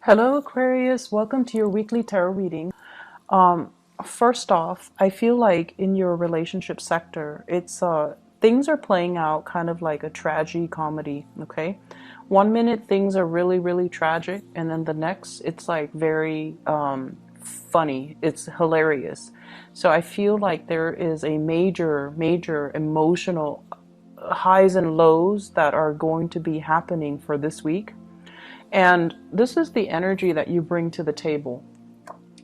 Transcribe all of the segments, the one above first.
Hello Aquarius, welcome to your weekly tarot reading. Um, First off, I feel like in your relationship sector, it's things are playing out kind of like a tragedy comedy, okay? One minute things are really, really tragic, and then the next it's like very funny. It's hilarious. So I feel like there is a major, major emotional highs and lows that are going to be happening for this week. And this is the energy that you bring to the table.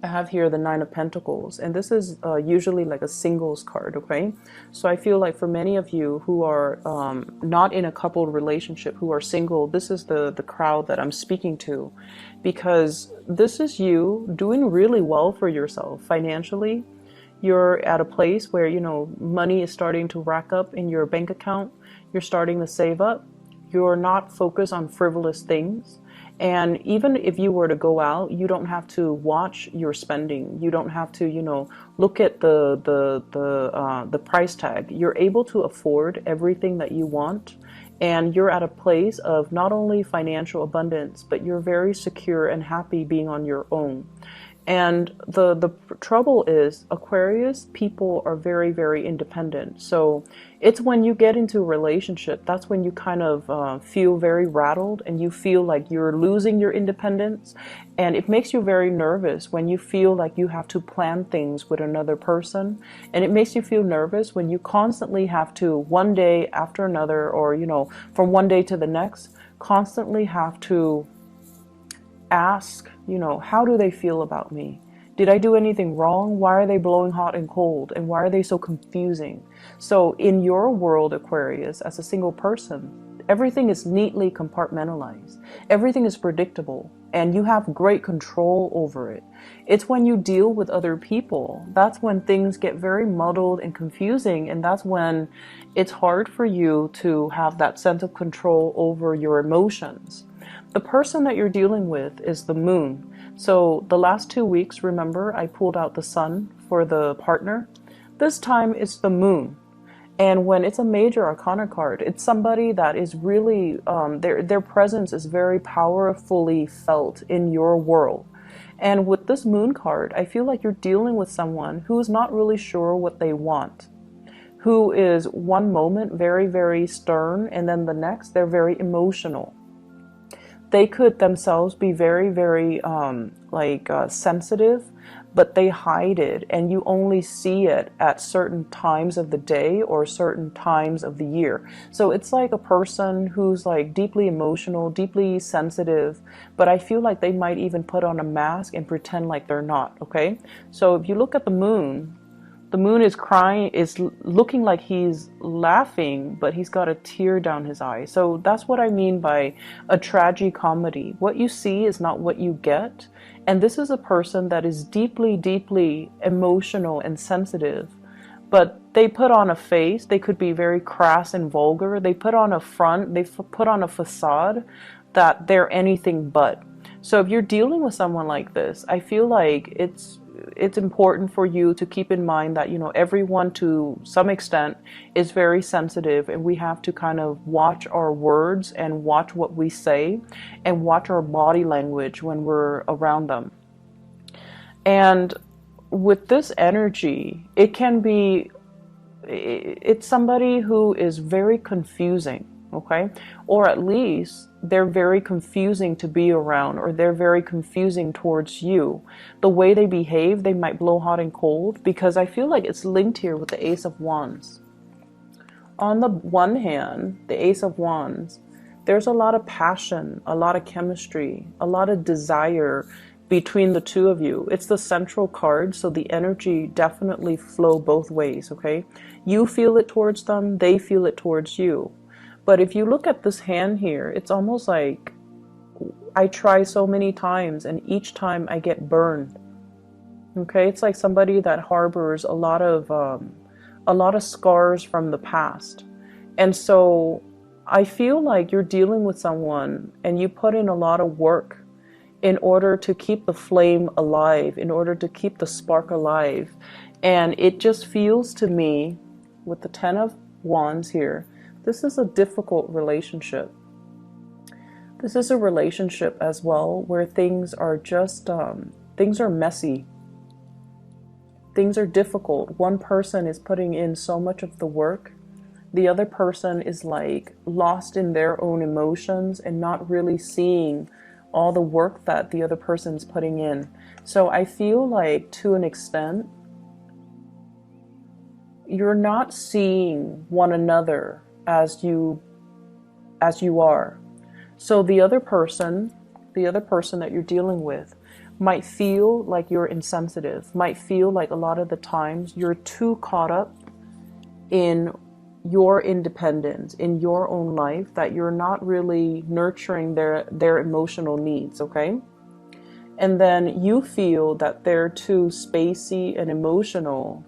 I have here the Nine of Pentacles, and this is usually like a singles card, okay? So I feel like for many of you who are not in a coupled relationship, who are single, this is the crowd that I'm speaking to, because this is you doing really well for yourself financially. You're at a place where, money is starting to rack up in your bank account. You're starting to save up. You're not focused on frivolous things. And even if you were to go out, you don't have to watch your spending. You don't have to, look at the price tag. You're able to afford everything that you want, and you're at a place of not only financial abundance, but you're very secure and happy being on your own. And the trouble is, Aquarius people are very, very independent. So it's when you get into a relationship, that's when you kind of feel very rattled and you feel like you're losing your independence. And it makes you very nervous when you feel like you have to plan things with another person. And it makes you feel nervous when you constantly have to, one day after another, or, from one day to the next, constantly have to ask, how do they feel about me? Did I do anything wrong? Why are they blowing hot and cold? And why are they so confusing? So in your world, Aquarius, as a single person, everything is neatly compartmentalized. Everything is predictable, and you have great control over it. It's when you deal with other people, that's when things get very muddled and confusing, and that's when it's hard for you to have that sense of control over your emotions. The person that you're dealing with is the moon. So the last 2 weeks, remember, I pulled out the sun for the partner. This time it's the moon. And when it's a major arcana card, it's somebody that is really, their presence is very powerfully felt in your world. And with this moon card, I feel like you're dealing with someone who is not really sure what they want, who is one moment very, very stern, and then the next they're very emotional. They could themselves be very, very sensitive, but they hide it, and you only see it at certain times of the day or certain times of the year. So it's like a person who's like deeply emotional, deeply sensitive, but I feel like they might even put on a mask and pretend like they're not, okay? So if you look at the moon is crying, is looking like he's laughing, but he's got a tear down his eye. So that's what I mean by a tragicomedy. What you see is not what you get. And this is a person that is deeply, deeply emotional and sensitive. But they put on a face. They could be very crass and vulgar. They put on a front. They put on a facade that they're anything but. So if you're dealing with someone like this, I feel like it's important for you to keep in mind that, everyone to some extent is very sensitive, and we have to kind of watch our words and watch what we say and watch our body language when we're around them. And with this energy, it's somebody who is very confusing, okay? Or at least they're very confusing to be around, or they're very confusing towards you. The way they behave, they might blow hot and cold, because I feel like it's linked here with the Ace of Wands. On the one hand, the Ace of Wands, there's a lot of passion, a lot of chemistry, a lot of desire between the two of you. It's the central card, so the energy definitely flow both ways, okay? You feel it towards them, they feel it towards you. But if you look at this hand here, it's almost like I try so many times and each time I get burned. Okay, it's like somebody that harbors a lot of scars from the past. And so I feel like you're dealing with someone and you put in a lot of work in order to keep the flame alive, in order to keep the spark alive. And it just feels to me, with the Ten of Wands here, this is a difficult relationship. This is a relationship as well where things are just, things are messy. Things are difficult. One person is putting in so much of the work. The other person is like lost in their own emotions and not really seeing all the work that the other person's putting in. So I feel like to an extent, you're not seeing one another as you are. So the other person that you're dealing with might feel like you're insensitive, might feel like a lot of the times you're too caught up in your independence, in your own life, that you're not really nurturing their emotional needs, okay? And then you feel that they're too spacey and emotional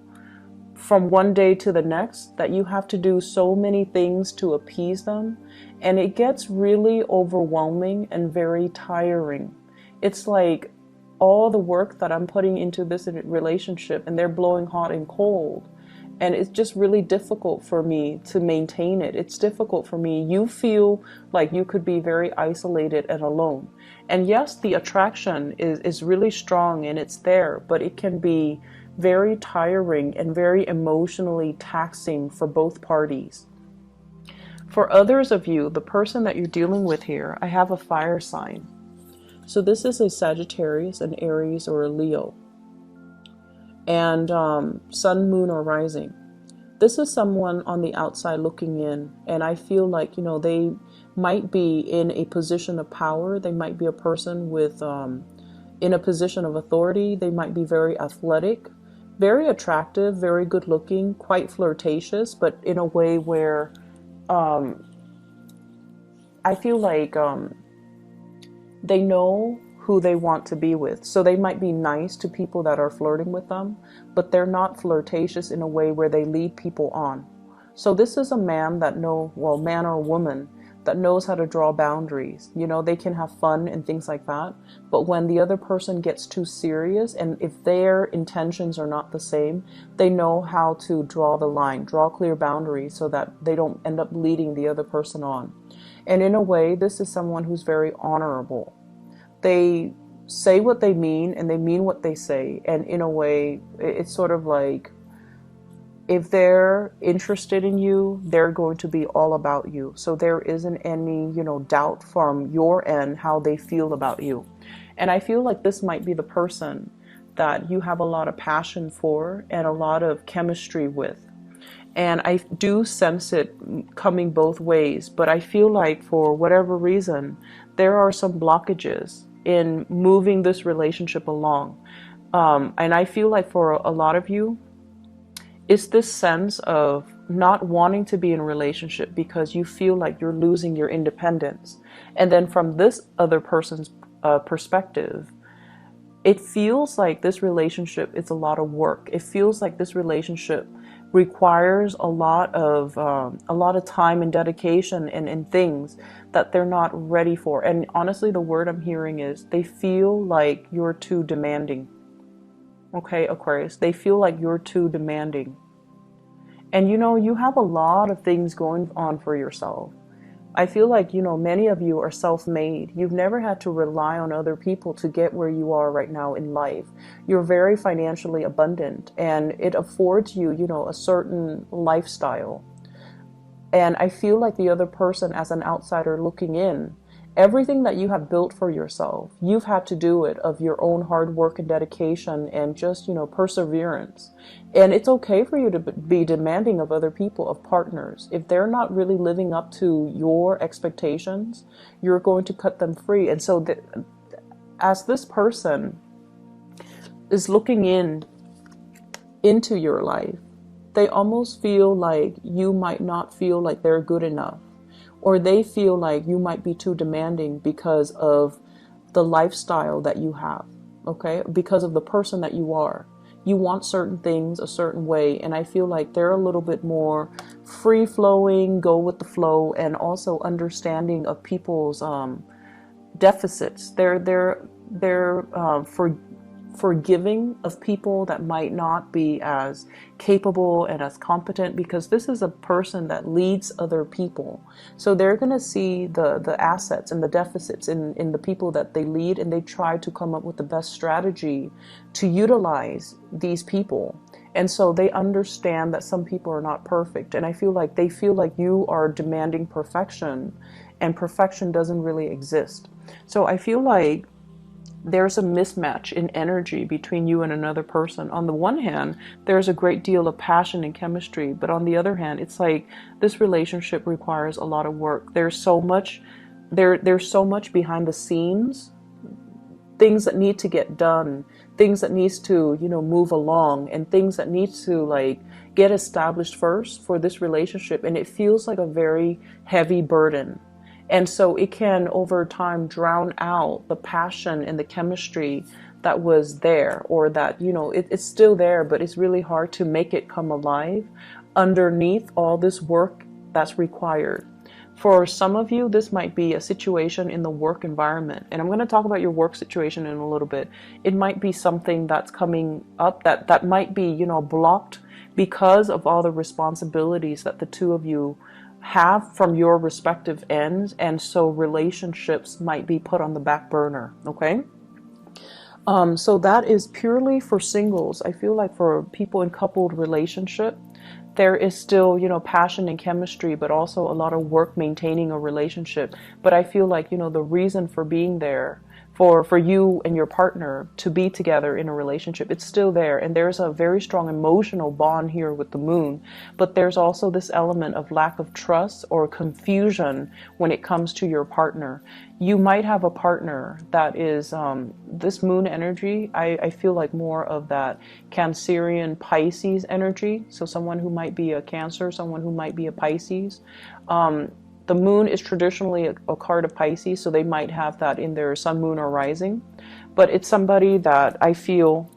from one day to the next, that you have to do so many things to appease them, and it gets really overwhelming and very tiring. It's like all the work that I'm putting into this relationship and they're blowing hot and cold, and it's just really difficult for me to maintain it. It's difficult for me. You feel like you could be very isolated and alone. And yes, the attraction is really strong and it's there, but it can be very tiring and very emotionally taxing for both parties. For others of you, the person that you're dealing with here, I have a fire sign. So this is a Sagittarius, an Aries, or a Leo. And sun, moon, or rising. This is someone on the outside looking in. And I feel like, they might be in a position of power. They might be a person with, in a position of authority. They might be very athletic, very attractive, very good looking, quite flirtatious, but in a way where I feel like they know who they want to be with. So they might be nice to people that are flirting with them, but they're not flirtatious in a way where they lead people on. So this is a man man or woman that knows how to draw boundaries. They can have fun and things like that. But when the other person gets too serious, and if their intentions are not the same, they know how to draw the line, draw clear boundaries so that they don't end up leading the other person on. And in a way, this is someone who's very honorable. They say what they mean and they mean what they say. And in a way, it's sort of like, if they're interested in you, they're going to be all about you. So there isn't any, doubt from your end how they feel about you. And I feel like this might be the person that you have a lot of passion for and a lot of chemistry with. And I do sense it coming both ways, but I feel like for whatever reason, there are some blockages in moving this relationship along. And I feel like for a lot of you, it's this sense of not wanting to be in a relationship because you feel like you're losing your independence. And then from this other person's perspective, it feels like this relationship is a lot of work. It feels like this relationship requires a lot of time and dedication and things that they're not ready for. And honestly, the word I'm hearing is they feel like you're too demanding. Okay, Aquarius, they feel like you're too demanding. And you have a lot of things going on for yourself. I feel like, many of you are self-made. You've never had to rely on other people to get where you are right now in life. You're very financially abundant and it affords you, a certain lifestyle. And I feel like the other person, as an outsider looking in, everything that you have built for yourself, you've had to do it of your own hard work and dedication and just, perseverance. And it's okay for you to be demanding of other people, of partners. If they're not really living up to your expectations, you're going to cut them free. And so as this person is looking into your life, they almost feel like you might not feel like they're good enough. Or they feel like you might be too demanding because of the lifestyle that you have, okay? Because of the person that you are. You want certain things a certain way, and I feel like they're a little bit more free-flowing, go with the flow, and also understanding of people's deficits. They're forgiving of people that might not be as capable and as competent, because this is a person that leads other people. So they're going to see the assets and the deficits in the people that they lead, and they try to come up with the best strategy to utilize these people. And so they understand that some people are not perfect. And I feel like they feel like you are demanding perfection, and perfection doesn't really exist. So I feel like there's a mismatch in energy between you and another person. On the one hand, there's a great deal of passion and chemistry, but on the other hand, it's like this relationship requires a lot of work. There's so much behind the scenes, things that need to get done, things that needs to, move along, and things that needs to like get established first for this relationship. And it feels like a very heavy burden. And so it can, over time, drown out the passion and the chemistry that was there, or that, it's still there, but it's really hard to make it come alive underneath all this work that's required. For some of you, this might be a situation in the work environment. And I'm going to talk about your work situation in a little bit. It might be something that's coming up that might be, blocked because of all the responsibilities that the two of you have from your respective ends, and so relationships might be put on the back burner. Okay, so that is purely for singles. I feel like for people in coupled relationship, there is still, passion and chemistry, but also a lot of work maintaining a relationship. But I feel like, the reason for being there, for you and your partner to be together in a relationship, it's still there. And there's a very strong emotional bond here with the moon. But there's also this element of lack of trust or confusion when it comes to your partner. You might have a partner that is, this moon energy, I feel like more of that Cancerian Pisces energy. So someone who might be a Cancer, someone who might be a Pisces. The moon is traditionally a card of Pisces, so they might have that in their sun, moon, or rising. But it's somebody that I feel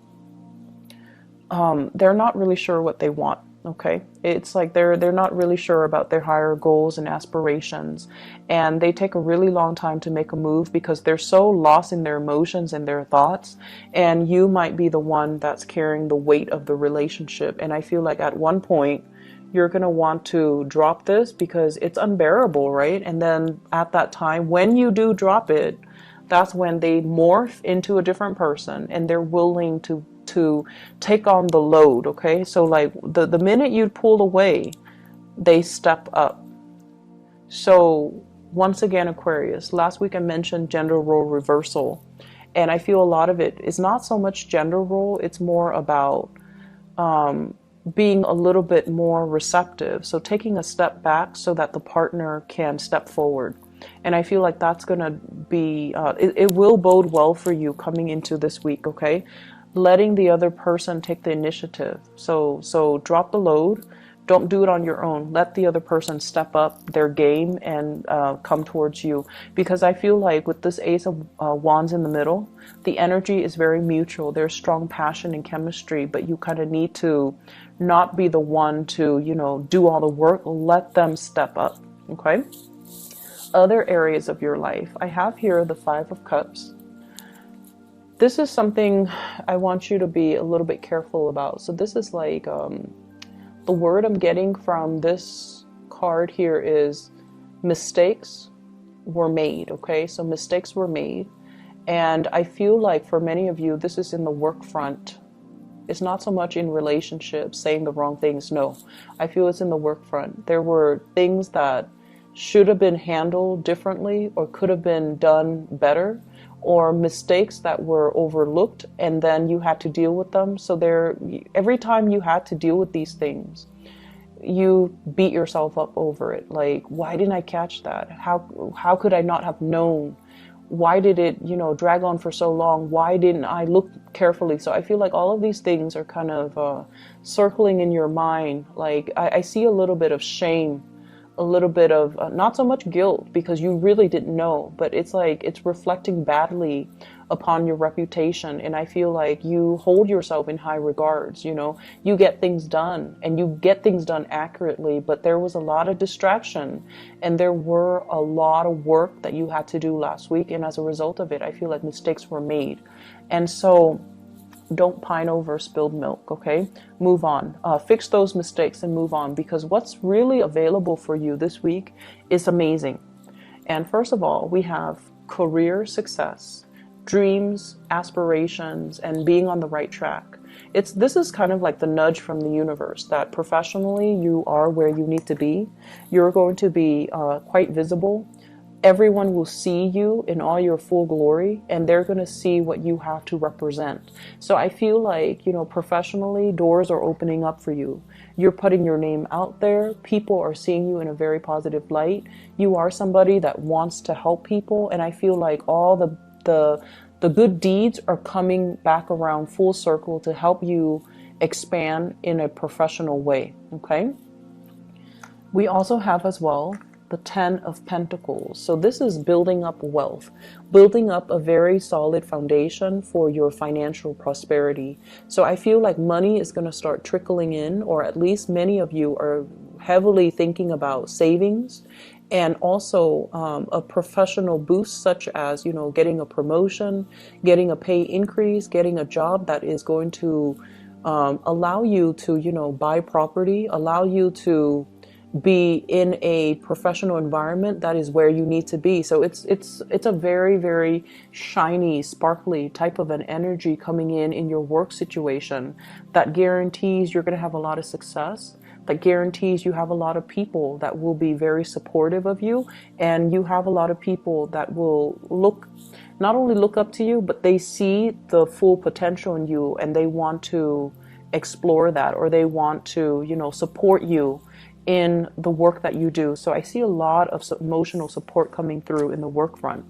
they're not really sure what they want. Okay, it's like they're not really sure about their higher goals and aspirations, and they take a really long time to make a move because they're so lost in their emotions and their thoughts. And you might be the one that's carrying the weight of the relationship. And I feel like at one point, you're going to want to drop this because it's unbearable, right? And then at that time, when you do drop it, that's when they morph into a different person, and they're willing to take on the load, okay? So like the minute you pull away, they step up. So once again, Aquarius, last week I mentioned gender role reversal, and I feel a lot of it is not so much gender role, it's more about being a little bit more receptive. So taking a step back so that the partner can step forward. And I feel like that's going to be, it will bode well for you coming into this week, okay? Letting the other person take the initiative. So drop the load. Don't do it on your own. Let the other person step up their game and come towards you. Because I feel like with this Ace of Wands in the middle, the energy is very mutual. There's strong passion and chemistry, but you kind of need to not be the one to, do all the work. Let them step up, okay? Other areas of your life. I have here the Five of Cups. This is something I want you to be a little bit careful about. So this is like, the word I'm getting from this card here is mistakes were made, okay? So mistakes were made. And I feel like for many of you, this is in the work front. It's not so much in relationships, saying the wrong things. No, I feel it's in the work front. There were things that should have been handled differently or could have been done better, or mistakes that were overlooked and then you had to deal with them. So every time you had to deal with these things, you beat yourself up over it. Like, why didn't I catch that? How could I not have known? Why did it, drag on for so long? Why didn't I look carefully? So I feel like all of these things are kind of circling in your mind. Like I see a little bit of shame, a little bit of not so much guilt because you really didn't know, but it's like it's reflecting badly upon your reputation. And I feel like you hold yourself in high regards. You get things done and you get things done accurately, but there was a lot of distraction and there were a lot of work that you had to do last week. And as a result of it, I feel like mistakes were made. And so don't pine over spilled milk, okay? Move on. Fix those mistakes and move on, because what's really available for you this week is amazing. And first of all, we have career success, dreams, aspirations, and being on the right track. This is kind of like the nudge from the universe that professionally you are where you need to be. You're going to be quite visible. Everyone will see you in all your full glory, and they're going to see what you have to represent. So I feel like, professionally, doors are opening up for you. You're putting your name out there. People are seeing you in a very positive light. You are somebody that wants to help people, and I feel like all the good deeds are coming back around full circle to help you expand in a professional way, okay? We also have as well the 10 of Pentacles. So this is building up wealth, building up a very solid foundation for your financial prosperity. So I feel like money is going to start trickling in, or at least many of you are heavily thinking about savings, and also a professional boost, such as, getting a promotion, getting a pay increase, getting a job that is going to allow you to, buy property, allow you to be in a professional environment that is where you need to be. So it's a very, very shiny, sparkly type of an energy coming in your work situation that guarantees you're going to have a lot of success, that guarantees you have a lot of people that will be very supportive of you, and you have a lot of people that will not only look up to you, but they see the full potential in you, and they want to explore that, or they want to, support you in the work that you do. So I see a lot of emotional support coming through in the work front.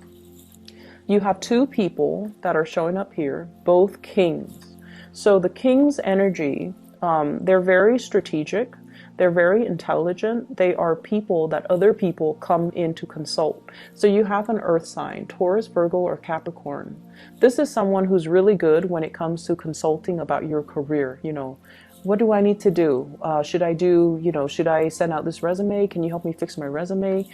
You have two people that are showing up here, both kings. So the king's energy, they're very strategic. They're very intelligent. They are people that other people come in to consult. So you have an earth sign, Taurus, Virgo, or Capricorn. This is someone who's really good when it comes to consulting about your career. What do I need to do? Should I send out this resume? Can you help me fix my resume?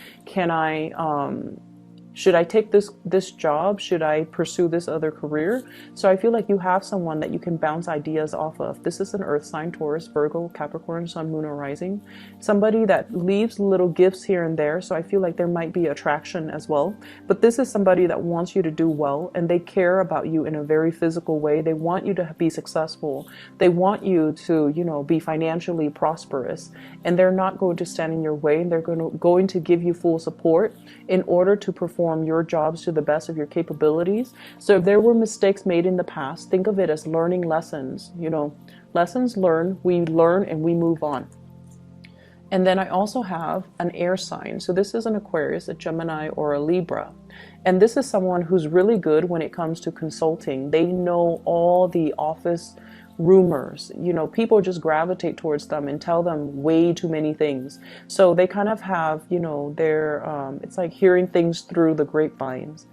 Should I take this job? Should I pursue this other career? So I feel like you have someone that you can bounce ideas off of. This is an earth sign, Taurus, Virgo, Capricorn, Sun, Moon, or Rising. Somebody that leaves little gifts here and there. So I feel like there might be attraction as well. But this is somebody that wants you to do well, and they care about you in a very physical way. They want you to be successful. They want you to, be financially prosperous. And they're not going to stand in your way. They're going to give you full support in order to perform your jobs to the best of your capabilities. So if there were mistakes made in the past, think of it as learning lessons. Lessons learned, we learn and we move on. And then I also have an air sign. So this is an Aquarius, a Gemini, or a Libra. And this is someone who's really good when it comes to consulting. They know all the office rumors. People just gravitate towards them and tell them way too many things. So they kind of have, their, it's like hearing things through the grapevines.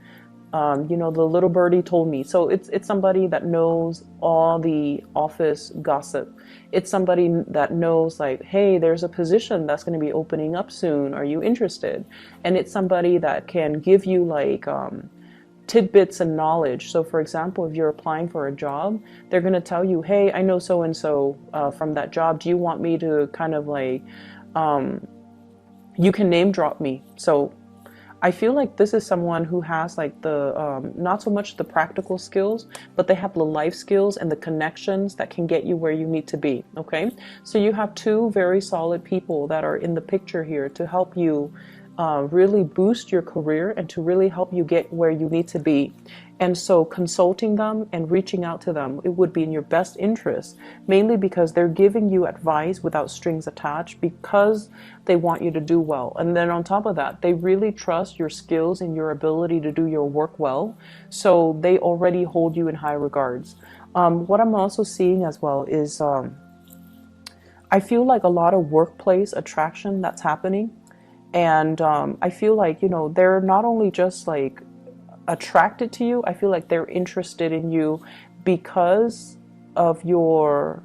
The little birdie told me. So it's somebody that knows all the office gossip. It's somebody that knows, like, hey, there's a position that's going to be opening up soon. Are you interested? And it's somebody that can give you like tidbits and knowledge. So for example, if you're applying for a job, they're going to tell you, hey, I know so-and-so from that job. Do you want me to kind of like, you can name drop me. So I feel like this is someone who has like the, not so much the practical skills, but they have the life skills and the connections that can get you where you need to be. Okay. So you have two very solid people that are in the picture here to help you really boost your career and to really help you get where you need to be. And so consulting them and reaching out to them, it would be in your best interest, mainly because they're giving you advice without strings attached, because they want you to do well. And then on top of that, they really trust your skills and your ability to do your work well. So they already hold you in high regards. What I'm also seeing as well is I feel like a lot of workplace attraction that's happening. And I feel like, they're not only just like attracted to you, I feel like they're interested in you because of your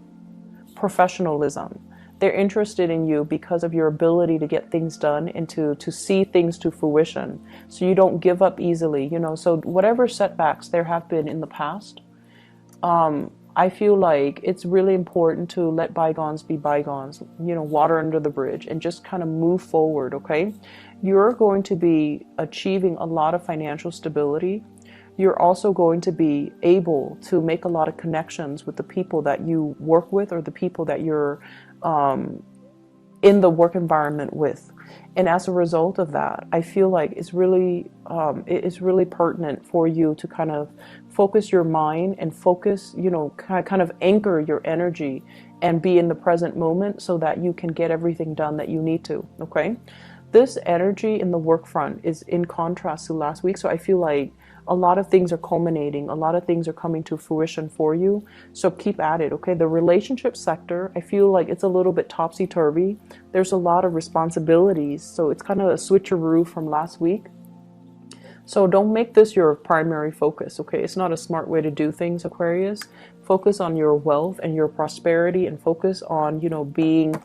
professionalism. They're interested in you because of your ability to get things done and to see things to fruition. So you don't give up easily, so whatever setbacks there have been in the past, I feel like it's really important to let bygones be bygones, you know, water under the bridge, and just kind of move forward, okay? You're going to be achieving a lot of financial stability. You're also going to be able to make a lot of connections with the people that you work with, or the people that you're in the work environment with. And as a result of that, I feel like it's really pertinent for you to kind of focus your mind and focus, you know, kind of anchor your energy and be in the present moment so that you can get everything done that you need to, okay? This energy in the work front is in contrast to last week, so I feel like a lot of things are culminating, a lot of things are coming to fruition for you, so keep at it, okay? The relationship sector, I feel like it's a little bit topsy-turvy. There's a lot of responsibilities, so it's kind of a switcheroo from last week. So don't make this your primary focus, okay? It's not a smart way to do things, Aquarius. Focus on your wealth and your prosperity, and focus on, you know, being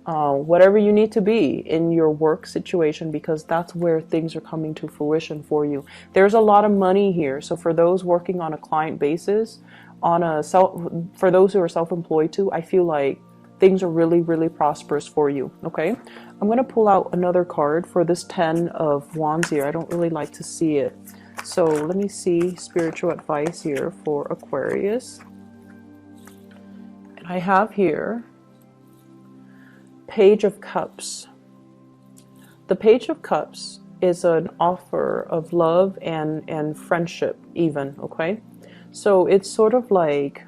whatever you need to be in your work situation, because that's where things are coming to fruition for you. There's a lot of money here. So for those working on a client basis, for those who are self-employed too, I feel like things are really, really prosperous for you, okay? I'm going to pull out another card for this 10 of Wands here. I don't really like to see it. So let me see spiritual advice here for Aquarius. And I have here Page of Cups. The Page of Cups is an offer of love and friendship even, okay? So it's sort of like,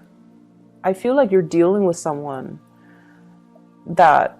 I feel like you're dealing with someone that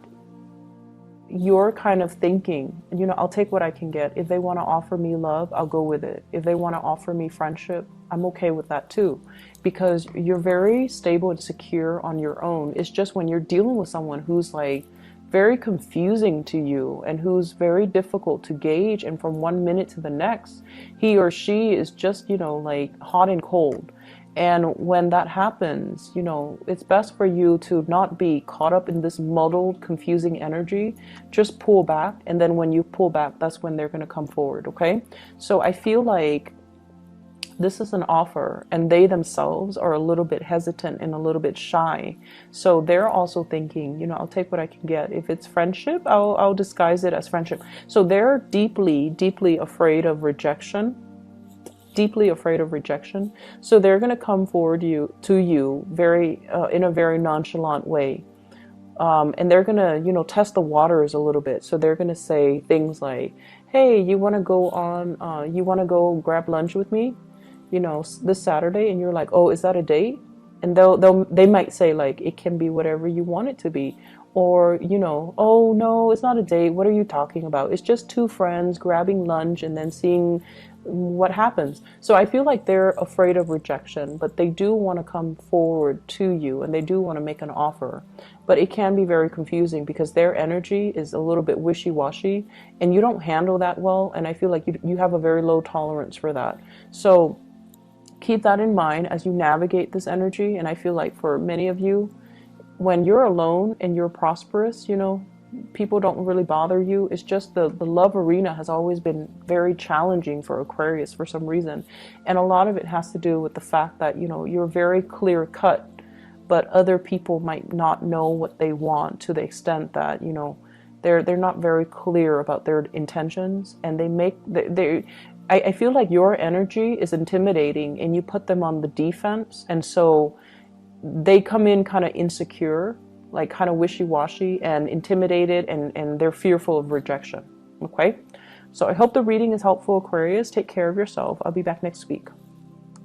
you're kind of thinking, you know, I'll take what I can get. If they want to offer me love, I'll go with it. If they want to offer me friendship, I'm okay with that too, because you're very stable and secure on your own. It's just when you're dealing with someone who's like very confusing to you and who's very difficult to gauge, and from one minute to the next, he or she is just, you know, like hot and cold. And when that happens, you know, it's best for you to not be caught up in this muddled, confusing energy. Just pull back, and then when you pull back, that's when they're going to come forward, okay? So I feel like this is an offer, and they themselves are a little bit hesitant and a little bit shy. So they're also thinking, you know, I'll take what I can get. If it's friendship, I'll disguise it as friendship. So they're deeply, deeply afraid of rejection. Deeply afraid of rejection. So they're going to come forward to you very in a very nonchalant way. And they're going to, you know, test the waters a little bit. So they're going to say things like, hey, you want to go grab lunch with me, you know, this Saturday? And you're like, oh, is that a date? And they might say like, it can be whatever you want it to be. Or, you know, oh no, it's not a date. What are you talking about? It's just two friends grabbing lunch and then seeing what happens. So I feel like they're afraid of rejection, but they do want to come forward to you, and they do want to make an offer. But it can be very confusing because their energy is a little bit wishy-washy, and you don't handle that well. And I feel like you have a very low tolerance for that. So keep that in mind as you navigate this energy. And I feel like for many of you, when you're alone and you're prosperous, you know, people don't really bother you. It's just the love arena has always been very challenging for Aquarius for some reason. And a lot of it has to do with the fact that, you know, you're very clear cut, but other people might not know what they want to the extent that, you know, they're not very clear about their intentions, and I feel like your energy is intimidating and you put them on the defense, and so they come in kind of insecure, like kind of wishy-washy and intimidated, and they're fearful of rejection. Okay, so I hope the reading is helpful, Aquarius. Take care of yourself. I'll be back next week.